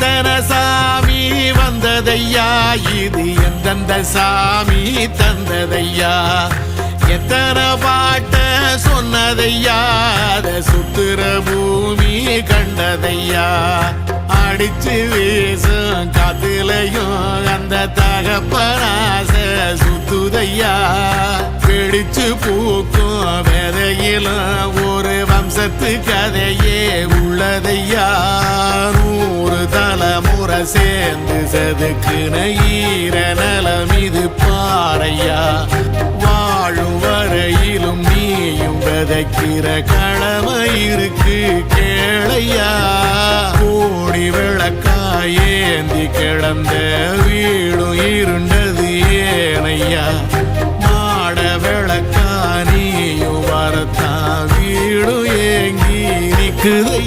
எத்தனை சாமி வந்ததையா, இது எந்தெந்த சாமி தந்ததையா, எத்தனை பாட்ட சொன்னதையா, அத சுத்துற பூமி கண்டதையா, அடிச்சு வீசும் காத்துலையும் அந்த தகப்பனாச சுத்துதையா, பிடிச்சு பூக்கும் விதையிலும் ஒரு வம்சத்து கதையே உள்ளதையா, 100 தலைமுறை சேர்ந்து செதுக்குன ஈர நலம் இது பாறையா, வாழும் வரையிலும் நீயும் விதைக்கிற கடமை இருக்கு கேளையா, கோடி விளக்காயேந்தி கிடந்த வீடும் இருண்டது ஏனையா, மாட விளக்கா நீயும் வரத்தான் வீடும் ஏங்கி நிக்குது